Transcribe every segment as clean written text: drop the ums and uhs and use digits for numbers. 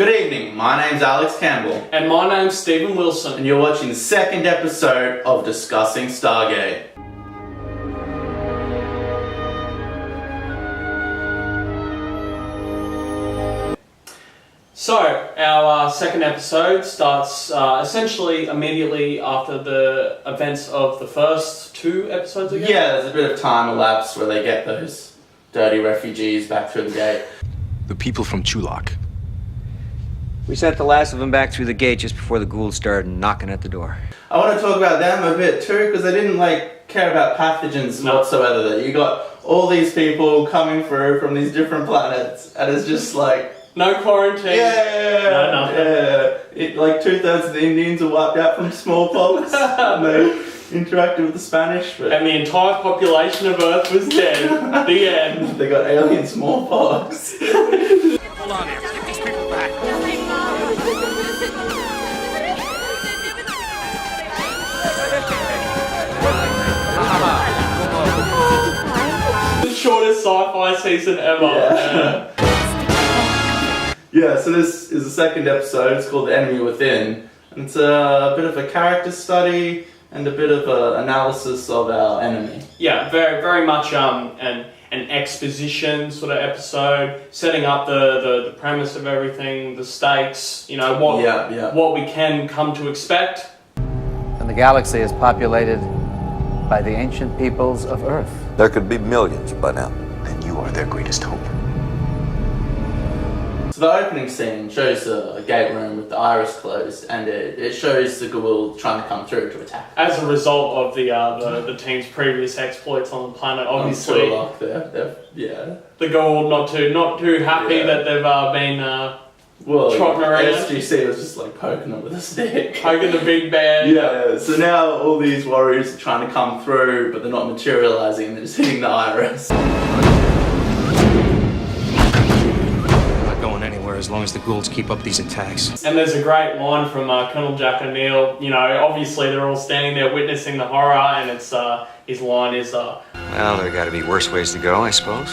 Good evening, my name's Alex Campbell. And my name's Stephen Wilson. And you're watching the second episode of Discussing Stargate. So, our second episode starts essentially immediately after the events of the first two episodes again. Yeah, there's a bit of time elapsed where they get those dirty refugees back through the gate. The people from Chulak. We sent the last of them back through the gate just before the ghouls started knocking at the door. I want to talk about them a bit too, because they didn't care about pathogens whatsoever. That you got all these people coming through from these different planets, and it's just no quarantine. Yeah, no nothing. Yeah. 2/3 of the Indians are wiped out from smallpox. And they interacted with the Spanish, but And the entire population of Earth was dead. The end. they got alien smallpox. Hold on here. Get these people back. The shortest sci-fi season ever. Yeah. Yeah, so this is the second episode. It's called The Enemy Within. And it's a bit of a character study and a bit of an analysis of our enemy. Yeah, very much an exposition sort of episode, setting up the premise of everything, the stakes, what we can come to expect. And the galaxy is populated by the ancient peoples of Earth. There could be millions by now. And you are their greatest hope. So the opening scene shows a gate room with the iris closed, and it shows the ghoul trying to come through to attack. As a result of the team's previous exploits on the planet, obviously, the ghoul not too happy that they've been trotting around. SG was just poking them with a stick. Poking the big bear. Yeah, so now all these warriors are trying to come through, but they're not materializing, and they're just hitting the iris. As long as the ghouls keep up these attacks. And there's a great line from Colonel Jack O'Neill. Obviously they're all standing there witnessing the horror, and it's his line is Well, there got to be worse ways to go, I suppose.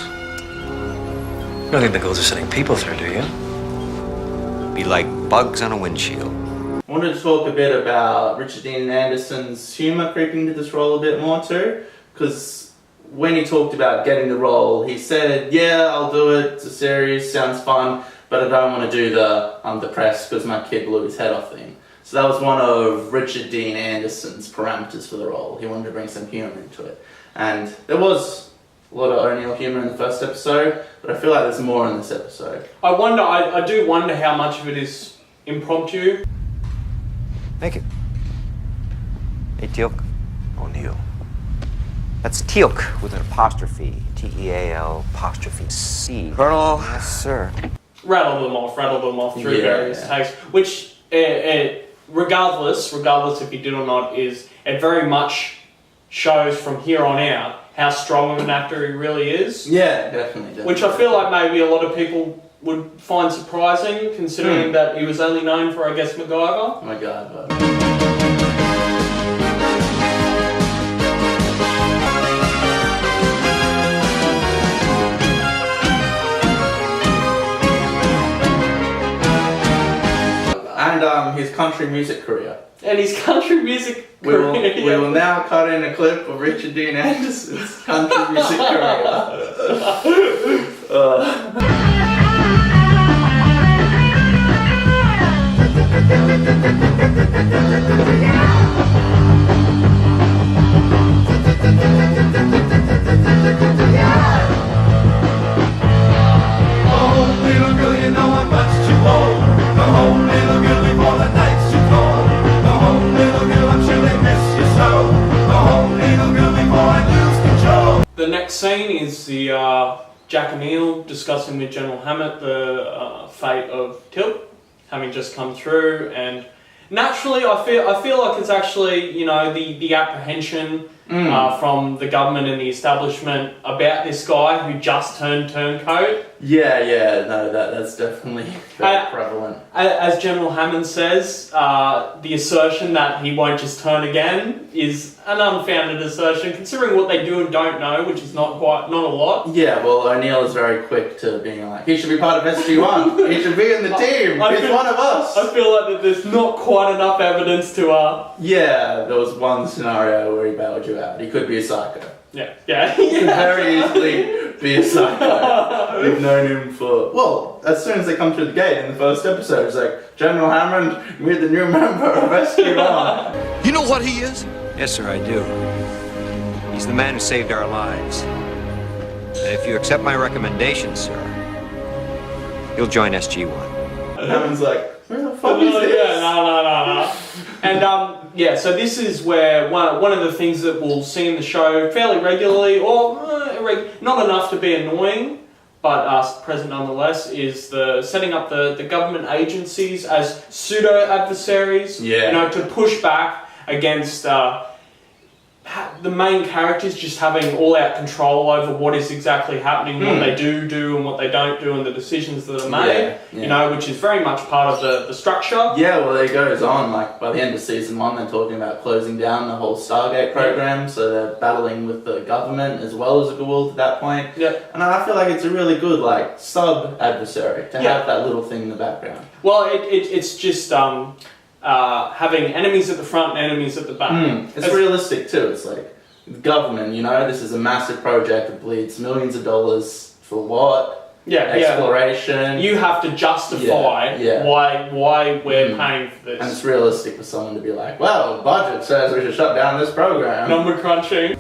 You don't think the ghouls are sending people through, do you? Be like bugs on a windshield. I wanted to talk a bit about Richard Dean Anderson's humour creeping into this role a bit more too, because when he talked about getting the role, he said, yeah, I'll do it, it's a series, sounds fun, but I don't want to do I'm depressed because my kid blew his head off thing. So that was one of Richard Dean Anderson's parameters for the role. He wanted to bring some humour into it. And there was a lot of O'Neill humour in the first episode, but I feel like there's more in this episode. I do wonder how much of it is impromptu. Thank you. Hey, Teal'c. O'Neill. That's Teal'c with an apostrophe. T-E-A-L apostrophe C. Colonel. Yes, sir. Rattle them off through various takes, which, regardless if you did or not, it very much shows from here on out how strong of an actor he really is. Yeah, definitely. Which I feel like maybe a lot of people would find surprising, considering that he was only known for, I guess, MacGyver. And his country music career. And his country music career. We will now cut in a clip of Richard Dean Anderson's country music career. The next scene is the Jack O'Neill discussing with General Hammett the fate of Teal'c, having just come through, and naturally I feel like it's actually the apprehension from the government and the establishment about this guy who just turned turncoat. Yeah, no, that's definitely very prevalent. As General Hammond says, the assertion that he won't just turn again is an unfounded assertion, considering what they do and don't know, which is not a lot. Yeah, well, O'Neill is very quick to being like, he should be part of SG-1. He should be in the team. He's one of us. I feel like that there's not quite enough evidence to... Yeah, there was one scenario where he bailed you out. He could be a psycho. Yeah. He could very easily be a psycho. We've known him for... Well, as soon as they come through the gate in the first episode, it's like, General Hammond, meet the new member of SG-1. You know what he is? Yes, sir, I do. He's the man who saved our lives. And if you accept my recommendation, sir, you'll join SG-1. Hammond's like, where the fuck is this? Yeah, no. And so this is where one of the things that we'll see in the show fairly regularly, or not enough to be annoying, but present nonetheless, is the setting up the government agencies as pseudo adversaries. Yeah. To push back against the main characters just having all-out control over what is exactly happening, what they do and what they don't do, and the decisions that are made, which is very much part of the structure. Yeah, well, it goes on, like, by the end of season 1, they're talking about closing down the whole Stargate program, so they're battling with the government as well as the Goa'uld at that point. Yeah. And I feel like it's a really good, like, sub-adversary to have that little thing in the background. Well, it's just... having enemies at the front and enemies at the back. It's realistic too. It's like the government, this is a massive project that bleeds millions of dollars for what? Exploration. You have to justify why we're paying for this. And it's realistic for someone to be like, well, the budget says we should shut down this program. Number crunching.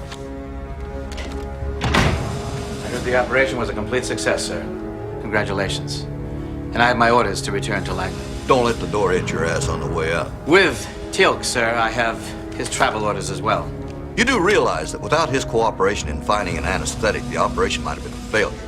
I heard the operation was a complete success, sir. Congratulations. And I have my orders to return to Langley. Don't let the door hit your ass on the way out. With Tilk, sir, I have his travel orders as well. You do realize that without his cooperation in finding an anesthetic, the operation might have been a failure.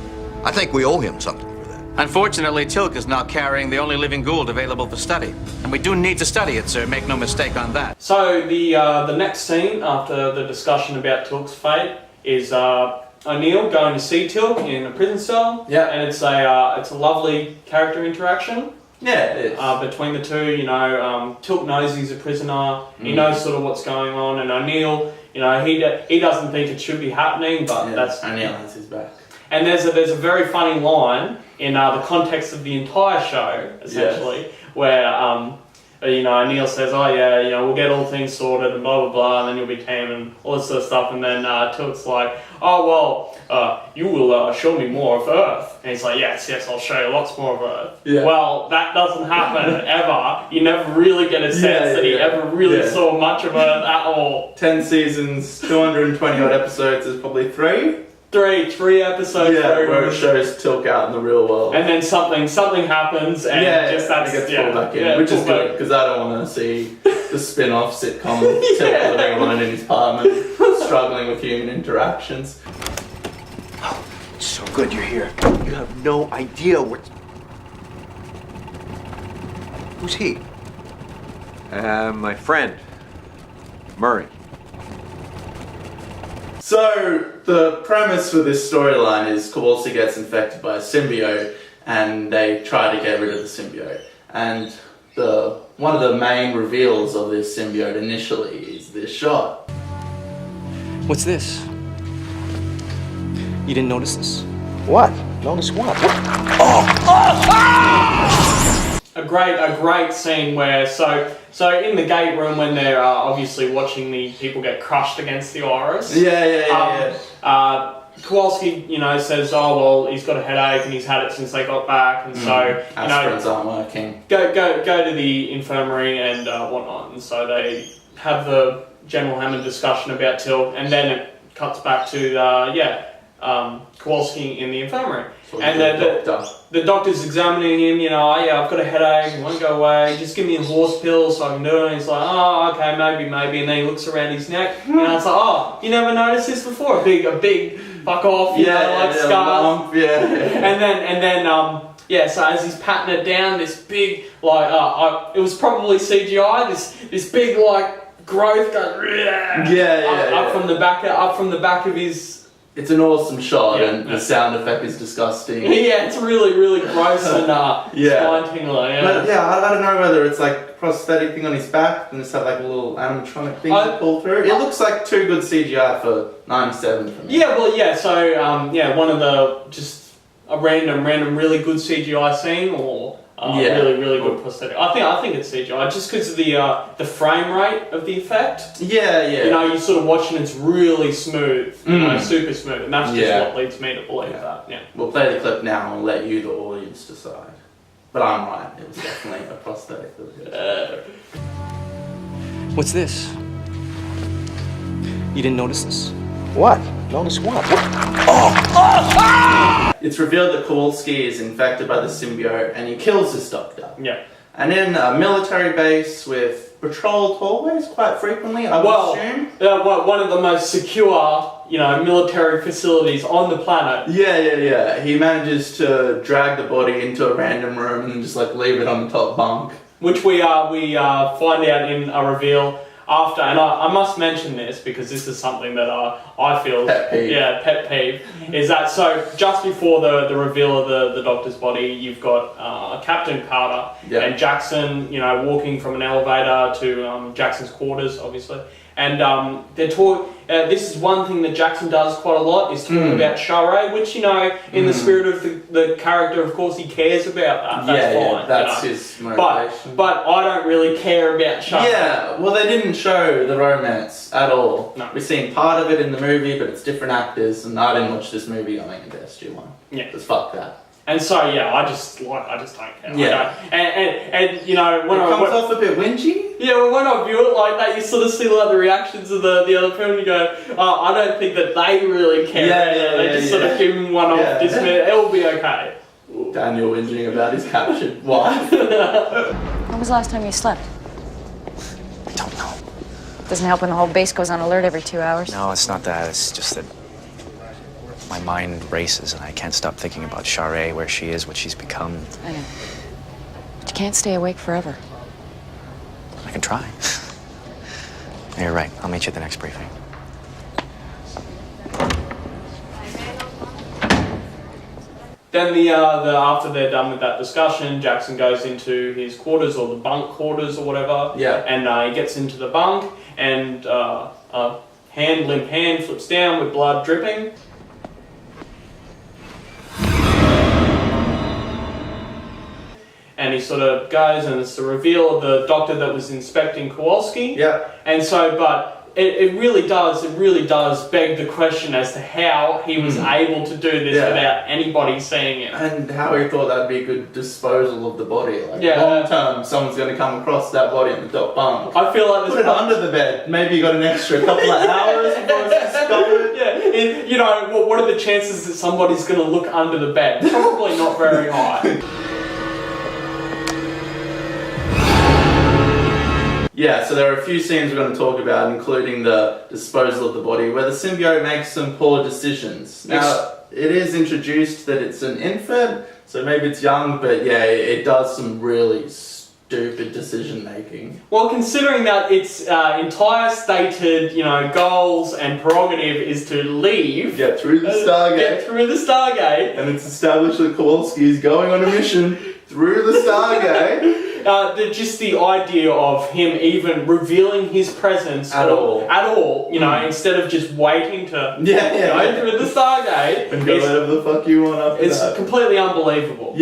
I think we owe him something for that. Unfortunately, Tilk is now carrying the only living Goa'uld available for study. And we do need to study it, sir. Make no mistake on that. So the next scene after the discussion about Tilk's fate is O'Neill going to see Tilk in a prison cell. Yeah. And it's a lovely character interaction. Yeah, it is. Between the two, Tilk knows he's a prisoner. He knows sort of what's going on, and O'Neill, he doesn't think it should be happening, but that's O'Neill has his back. And there's a very funny line in the context of the entire show, essentially, where O'Neill says, "Oh yeah, we'll get all things sorted and blah blah blah, and then you'll be tame and all this sort of stuff." And then Tilt's like, "Oh well, you will show me more of Earth." And he's like, "Yes, I'll show you lots more of Earth." Yeah. Well, that doesn't happen ever. You never really get a sense that he ever really saw much of Earth at all. 10 seasons, 220 odd episodes is probably three episodes. Where it shows Tilk out in the real world. And then something happens, and it gets pulled back in, which is good, because I don't want to see the spin-off sitcom of Tilk living alone in his apartment, struggling with human interactions. Oh, it's so good you're here. You have no idea what... Who's he? My friend, Murray. So, the premise for this storyline is Kowalski gets infected by a symbiote, and they try to get rid of the symbiote. And one of the main reveals of this symbiote initially is this shot. What's this? You didn't notice this? What? Notice what? A great scene where so in the gate room when they're obviously watching the people get crushed against the iris. Kowalski, says, "Oh well, he's got a headache and he's had it since they got back, and so aspirins aren't working. Go to the infirmary and whatnot." And so they have the General Hammond discussion about Tilk, and then it cuts back to Kowalski in the infirmary. And the doctor's examining him, I've got a headache, it won't go away, just give me a horse pill so I can do it. And he's like, oh, okay, maybe. And then he looks around his neck, and it's like, oh, you never noticed this before? A big fuck off, scars. And then, so as he's patting it down, this big, it was probably CGI, this big, growth goes up from the back of his. It's an awesome shot, Yeah, and the sound effect is disgusting. Yeah, it's really, really gross and spine-tingler. Yeah. But yeah, I don't know whether it's like a prosthetic thing on his back and just have like a little animatronic thing to pull through. It looks like too good CGI for 97 for me. Yeah, well, yeah. So one of the just a random, really good CGI scene or. Really, really good prosthetic. I think it's CGI just because of the frame rate of the effect. Yeah. You know, you sort of watch and it's really smooth, you know, super smooth, and that's just what leads me to believe that. Yeah. We'll play the clip now and we'll let you, the audience, decide. But I'm right. It was definitely a prosthetic. What's this? You didn't notice this? What? Notice what? It's revealed that Kowalski is infected by the symbiote and he kills this doctor. Yeah. And in a military base with patrolled hallways quite frequently, I would assume. One of the most secure, military facilities on the planet. Yeah. He manages to drag the body into a random room and just like leave it on the top bunk. Which we find out in a reveal after, and I must mention this because this is something that I feel pet peeve is that so just before the reveal of the doctor's body, you've got Captain Carter and Jackson, walking from an elevator to Jackson's quarters, obviously, and they're this is one thing that Jackson does quite a lot is talking about Shara, which in the spirit of the character, of course, he cares about that. That's fine. That's his motivation. But I don't really care about Shara. Yeah, well, they didn't show the romance at all. No. We've seen part of it in the movie, but it's different actors, and I didn't watch this movie going into SG-1. Yeah, just fuck that. And so I just don't care. Yeah, and when it comes off a bit whingy. Yeah, when I view it like that, you sort of see like the reactions of the other film, and you go, "Oh, I don't think that they really care." They just sort of give him one off. It'll be okay. Daniel whinging about his captured wife. When was the last time you slept? I don't know. Doesn't help when the whole base goes on alert every 2 hours. No, it's not that. It's just that my mind races and I can't stop thinking about Shara, where she is, what she's become. I know. But you can't stay awake forever. I can try. You're right. I'll meet you at the next briefing. Then after they're done with that discussion, Jackson goes into his quarters or the bunk quarters or whatever. Yeah. And he gets into the bunk and limp hand flips down with blood dripping. And he sort of goes, and it's the reveal of the doctor that was inspecting Kowalski. Yeah. And so, but it really does beg the question as to how he was able to do this without anybody seeing it. And how he thought that'd be a good disposal of the body. Long term, someone's going to come across that body in the top bunk. I feel like put it under the bed. Maybe you got an extra couple of hours before it's discovered. Yeah. What are the chances that somebody's going to look under the bed? Probably not very high. Yeah, so there are a few scenes we're going to talk about, including the disposal of the body, where the symbiote makes some poor decisions. Now, it is introduced that it's an infant, so maybe it's young, but yeah, it does some really stupid decision making. Well, considering that its entire stated, goals and prerogative is to leave, get through the Stargate, and it's established that Kowalski is going on a mission through the Stargate. Just the idea of him even revealing his presence at all, instead of just waiting to go through the Stargate and go whatever the fuck you want after that. It's completely unbelievable.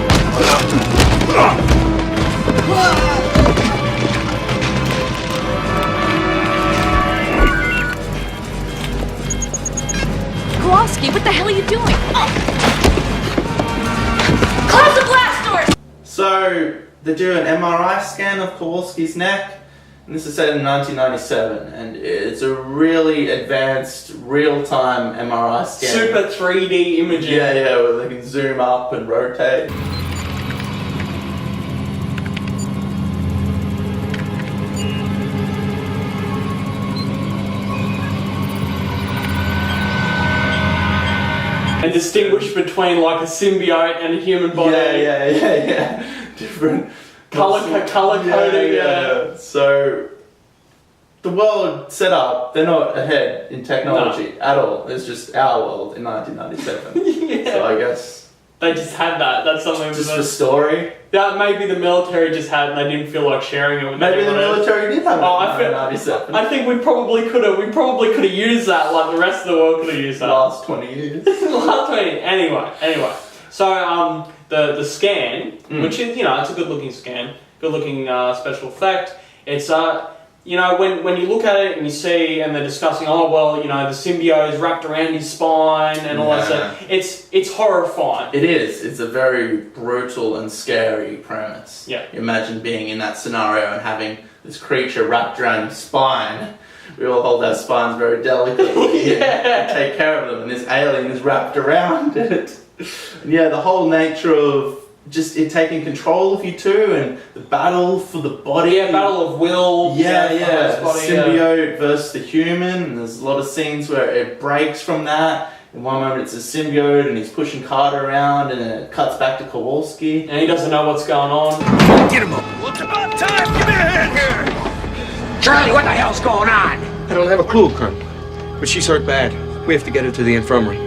Kowalski, what the hell are you doing? Close the blast doors! So, they do an MRI scan of Kowalski's neck, and this is set in 1997, and it's a really advanced, real-time MRI scan. Super 3D imaging. Yeah, where they can zoom up and rotate. And distinguish between like a symbiote and a human body. Yeah. Different color coding. So the world set up, they're not ahead in technology at all. It's just our world in 1997. So I guess they just had that. That's something. Just the story. That maybe the military just had, and they didn't feel like sharing it with maybe anyone the military did have it. I think we probably could have. We probably could have used that, like the rest of the world could have used that. Last 20 years. Last 20. Anyway. So the scan, which is it's a good looking scan, good looking special effect. It's when you look at it and you see, and they're discussing, the symbiote is wrapped around his spine and all that stuff. It's horrifying. It is. It's a very brutal and scary premise. Yeah. You imagine being in that scenario and having this creature wrapped around your spine. We all hold our spines very delicately and take care of them, and this alien is wrapped around it. And the whole nature of just it taking control of you too, and the battle for the body. Yeah, battle of will. Body, symbiote versus the human, and there's a lot of scenes where it breaks from that. In one moment it's a symbiote and he's pushing Carter around, and then it cuts back to Kowalski. And he doesn't know what's going on. Get him up! Well, it's about time! Give me a hand here! Charlie, what the hell's going on? I don't have a clue, Colonel. But she's hurt bad. We have to get her to the infirmary.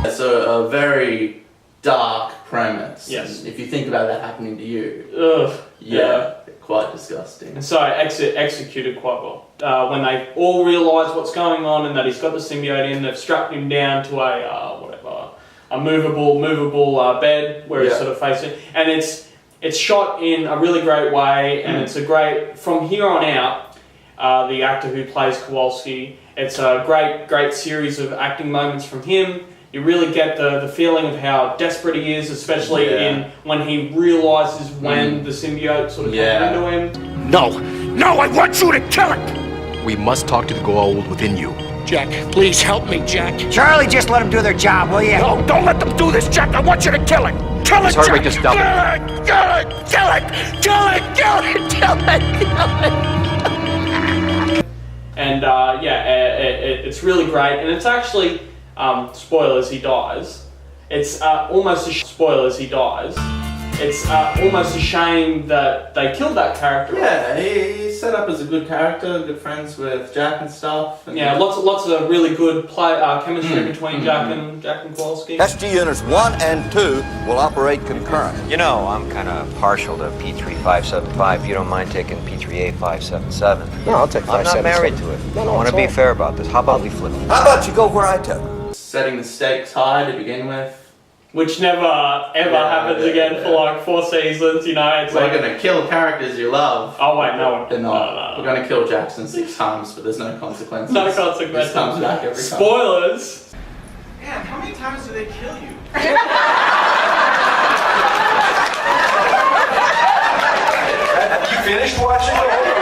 It's a very dark premise. Yes. And if you think about that happening to you, quite disgusting. And so executed quite well. When they all realise what's going on and that he's got the symbiote in, they've strapped him down to a movable bed where he's sort of facing, and it's shot in a really great way, and it's a great, from here on out, the actor who plays Kowalski, it's a great series of acting moments from him. You really get the feeling of how desperate he is, especially in when he realises when the symbiote sort of comes into him. No, I want you to kill it! We must talk to the Goa'uld within you. Jack, please help me, Jack. Charlie, just let them do their job, will you? No, don't let them do this, Jack. I want you to kill it. Kill it, His heart rate Jack. just doubled. Kill it. And it's really great, and it's actually spoilers. He dies. It's almost It's almost a shame that they killed that character. Yeah, he's set up as a good character, good friends with Jack and stuff. And lots of really good chemistry between Jack and Kowalski. SG units 1 and 2 will operate concurrent. You know, I'm kind of partial to P3575. If you don't mind taking P38-577. No, I'll take 577. I'm not married to it. No, I want to be fair about this. How about we flip it? How about you go where I tell you? Setting the stakes high to begin with. Which never ever happens again for like 4 seasons, It's We're gonna kill characters you love. Oh wait, no. They're not. No. We're gonna kill Jackson 6 times, but there's no consequences. No consequences. This comes back every time. Spoilers! Man, how many times do they kill you? You finished watching the whole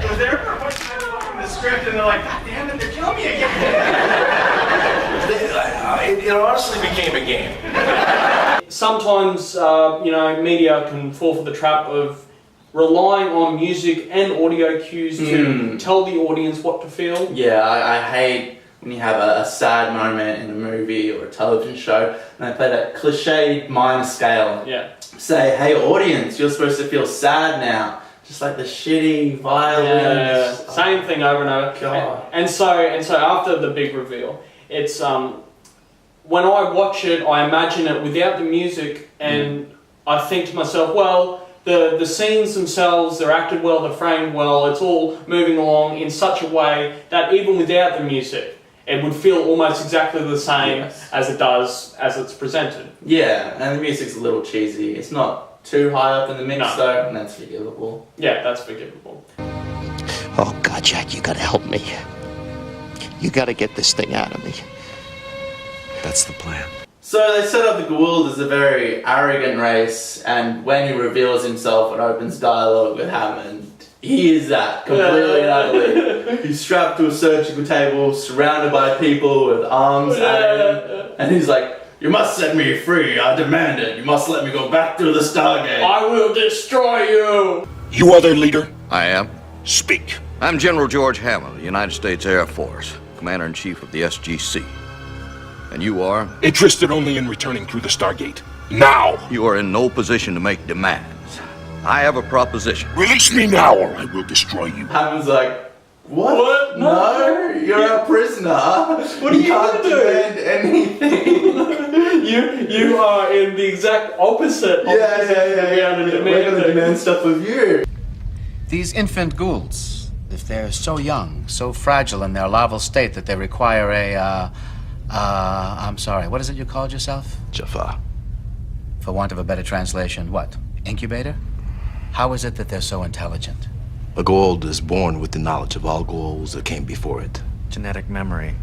Was there ever a point I look from the script and they're like, God damn it, they're killing me again? It honestly became a game. Sometimes, media can fall for the trap of relying on music and audio cues to tell the audience what to feel. Yeah, I hate when you have a sad moment in a movie or a television show and they play that cliched minor scale. Yeah. Say, hey audience, you're supposed to feel sad now. Just like the shitty violins. Yeah. Same thing over and over. God. And so after the big reveal, it's when I watch it, I imagine it without the music, and I think to myself, well, the scenes themselves, they're acted well, they're framed well, it's all moving along in such a way that even without the music, it would feel almost exactly the same as it does as it's presented. Yeah, and the music's a little cheesy. It's not too high up in the mix though, and that's forgivable. Yeah, that's forgivable. Oh, God, Jack, you gotta help me. You gotta get this thing out of me. That's the plan. So they set up the Goa'uld as a very arrogant race, and when he reveals himself and opens dialogue with Hammond, he is that, completely and utterly. He's strapped to a surgical table, surrounded by people with arms at him, and he's like, you must set me free, I demand it. You must let me go back to the Stargate. I will destroy you! You are their leader? I am. Speak. I'm General George Hammond of the United States Air Force, Commander-in-Chief of the SGC. And you are? Interested only in returning through the Stargate. Now! You are in no position to make demands. I have a proposition. Release me now or I will destroy you. Hammond's like, what? What? No, you're a prisoner. What are you can't gonna do? demand anything. You are in the exact opposite. Yeah. We're gonna things. demand stuff of you. These infant Goulds, if they're so young, so fragile in their larval state that they require I'm sorry, what is it you called yourself? Jafar. For want of a better translation, what? Incubator? How is it that they're so intelligent? A Goa'uld is born with the knowledge of all Goa'ulds that came before it. Genetic memory.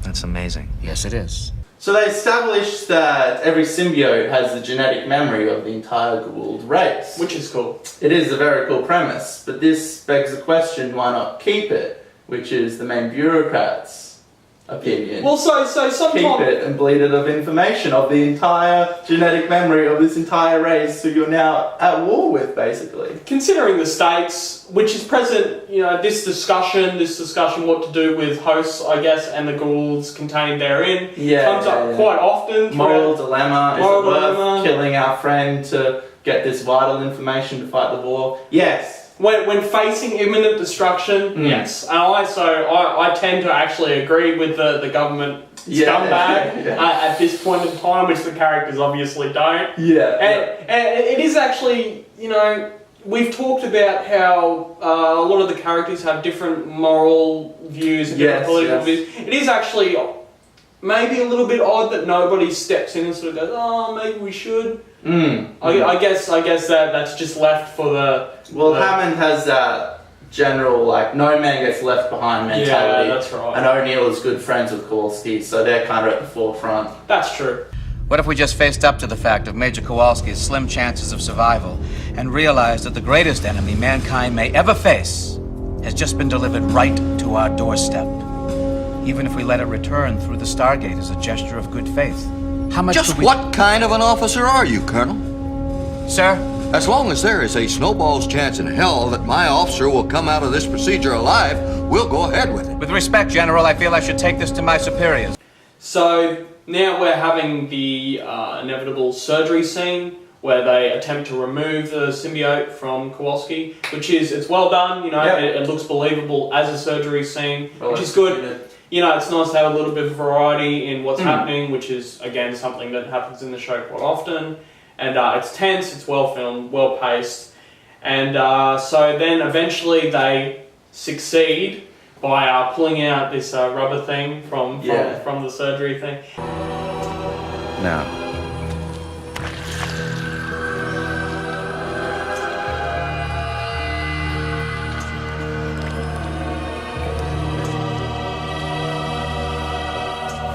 That's amazing. Yes, it is. So they established that every symbiote has the genetic memory of the entire Goa'uld race. Which is cool. It is a very cool premise, but this begs the question, why not keep it? Which is the main bureaucrat's opinion. Well, so sometimes keep it and bleed it of information of the entire genetic memory of this entire race who you're now at war with, basically. considering the stakes, which is present, this discussion what to do with hosts, I guess, and the Goa'ulds contained therein, comes up quite often. Moral dilemma. Moral Is it worth dilemma. killing our friend to get this vital information to fight the war? Yes. When facing imminent destruction, yes. And I tend to actually agree with the government scumbag at this point in time, which the characters obviously don't. And it is actually, we've talked about how a lot of the characters have different moral views and different political views. It is actually maybe a little bit odd that nobody steps in and sort of goes, oh, maybe we should. I guess that's just left for the... Well, Hammond has that general, no man gets left behind mentality. Yeah, that's right. And O'Neill is good friends with Kowalski, so they're kind of at the forefront. That's true. What if we just faced up to the fact of Major Kowalski's slim chances of survival and realized that the greatest enemy mankind may ever face has just been delivered right to our doorstep? Even if we let it return through the Stargate as a gesture of good faith. How much Just what kind of an officer are you, Colonel? Sir? As long as there is a snowball's chance in hell that my officer will come out of this procedure alive, we'll go ahead with it. With respect, General, I feel I should take this to my superiors. So now we're having the inevitable surgery scene where they attempt to remove the symbiote from Kowalski, it's well done, it looks believable as a surgery scene, which is good. It's nice to have a little bit of variety in what's happening, which is, again, something that happens in the show quite often. And it's tense, it's well filmed, well paced. And so then eventually they succeed by pulling out this rubber thing from the surgery thing. No.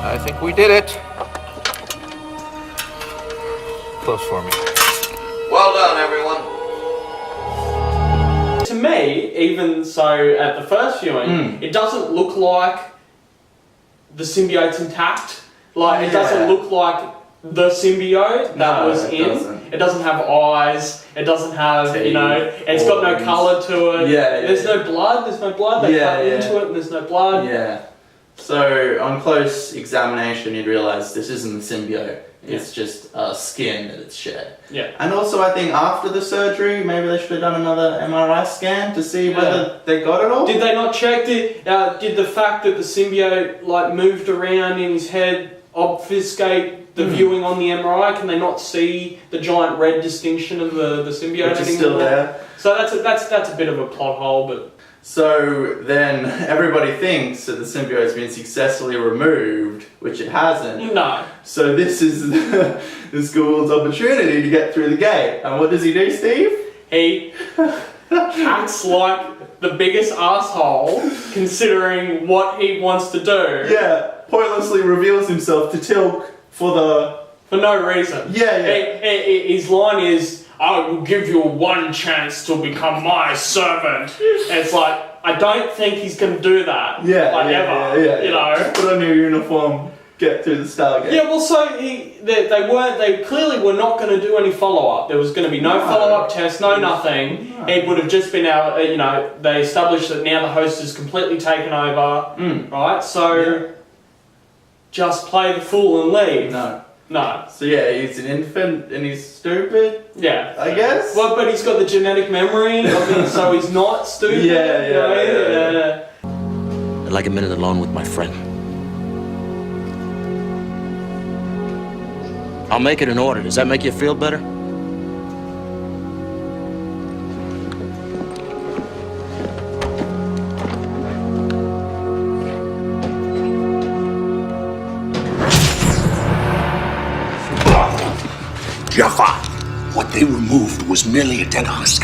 I think we did it. Close for me. Well done, everyone. To me, even so at the first viewing, it doesn't look like the symbiote's intact. It doesn't look like the symbiote that was in. It doesn't have eyes. It doesn't have, it's got no colour to it. There's no blood. They cut into it and there's no blood. So, on close examination, you'd realise this isn't the symbiote. It's just skin that it's shed. And also, I think after the surgery, maybe they should have done another MRI scan to see whether they got it all. Did they not check? Did the fact that the symbiote moved around in his head obfuscate the viewing on the MRI? Can they not see the giant red distinction of the symbiote Which is anymore? still there. So that's a bit of a plot hole, but... So then everybody thinks that the symbiote's been successfully removed, which it hasn't. No. So this is this Gould's opportunity to get through the gate. And what does he do, Steve? He acts like the biggest asshole, considering what he wants to do. Pointlessly reveals himself to Tilk for no reason. His line is, I will give you one chance to become my servant. And it's I don't think he's going to do that. Ever. Put on your uniform, get through the Stargate. Yeah, well, so they clearly were not going to do any follow-up. There was going to be no follow-up test, no nothing. No. It would have just been they established that now the host is completely taken over, right? So, just play the fool and leave. No. So yeah, he's an infant and he's stupid. Yeah. I guess. Well, but he's got the genetic memory, so he's not stupid. Yeah. I'd like a minute alone with my friend. I'll make it in order. Does that make you feel better? Jaffa, what they removed was merely a dead husk.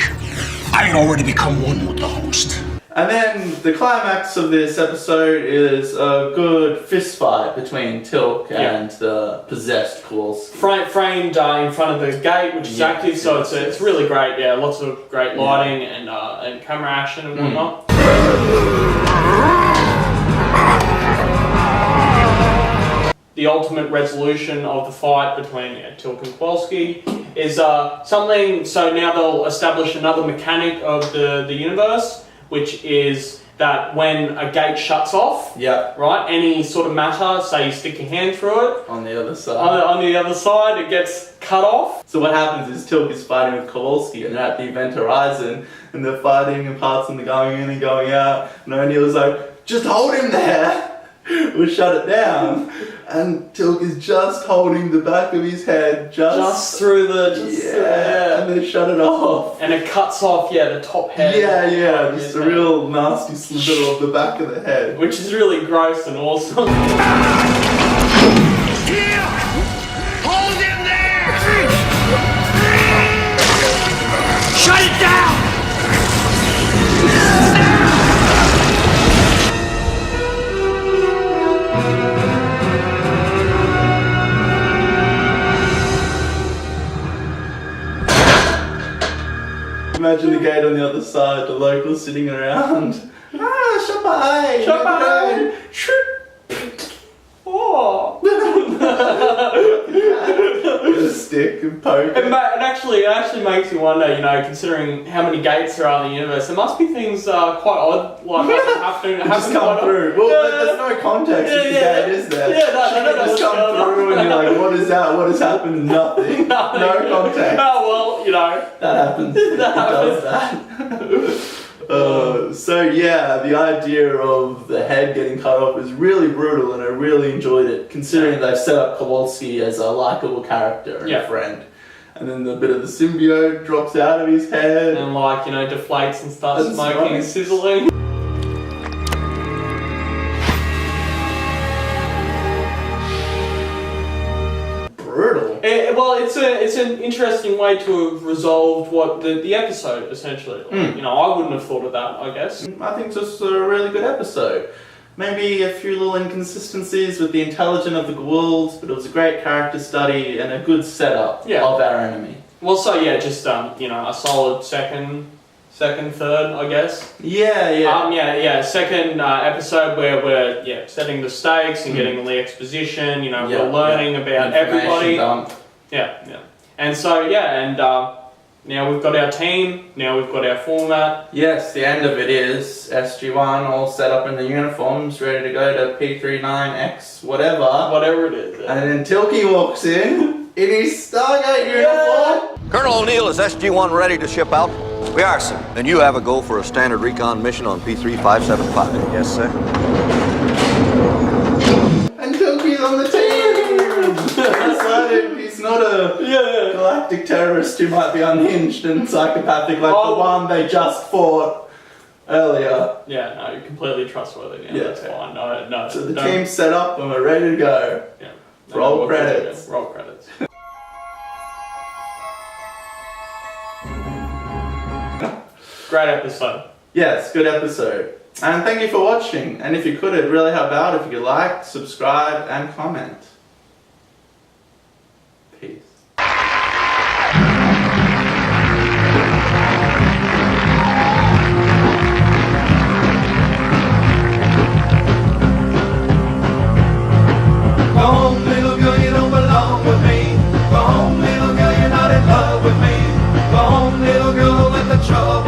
I had already become one with the host. And then the climax of this episode is a good fist fight between Tilk and the possessed Kowalski. Framed in front of the gate, which is active, so it's really great. Yeah, lots of great lighting and camera action and whatnot. The ultimate resolution of the fight between Tilk and Kowalski is something. So now they'll establish another mechanic of the universe, which is that when a gate shuts off, right, any sort of matter, say you stick your hand through it, on the other side, on the other side, it gets cut off. So what happens is Tilk is fighting with Kowalski, and they're at the event horizon, and they're fighting, and parts and they're going in and going out, and O'Neill's like, just hold him there. We'll shut it down. And Tilk is just holding the back of his head just through the and they shut it off. And it cuts off the top head. Just a real nasty slither of the back of the head. Which is really gross and awesome. Hold him there! Shut it down! Imagine the gate on the other side, the locals sitting around. Shabai! Shabai! Oh! With a stick and poke. It actually makes you wonder, considering how many gates there are in the universe, there must be things quite odd, like happening. Just come through. Well, there's no context if the gate is there. Just come through and you're like, what is that? What has happened? Nothing. No context. Oh, well, that happens. That happens. The idea of the head getting cut off is really brutal, and I really enjoyed it, considering they've set up Kowalski as a likable character and a friend. And then the bit of the symbiote drops out of his head. And deflates and starts smoking and sizzling. Brutal. It's an interesting way to have resolved what the episode essentially. I wouldn't have thought of that. I guess. I think this was a really good episode. Maybe a few little inconsistencies with the intelligence of the Goa'ulds, but it was a great character study and a good setup of our enemy. Well, just a solid second, third, I guess. Second episode where we're setting the stakes and getting all the exposition. We're learning about everybody. Dump. And so now we've got our team. Now we've got our format. Yes, the end of it is SG-1 all set up in the uniforms, ready to go to P39X, whatever it is. And then Tilky walks in his Stargate uniform. Colonel O'Neill, is SG-1 ready to ship out? We are, sir. Then you have a go for a standard recon mission on P3575. Yes, sir. And Tilky's on the team. He's not a galactic terrorist who might be unhinged and psychopathic like the one they just fought earlier. Yeah, no, you're completely trustworthy. That's fine. No. So the team's set up and we're ready to go. Yeah. Roll credits. Roll credits. Great episode. Yes, good episode. And thank you for watching. And if you could, it'd really help out if you could like, subscribe, and comment. Peace. Go home, little girl, you don't belong with me. Go home, little girl, you're not in love with me. Go home, little girl, let the trouble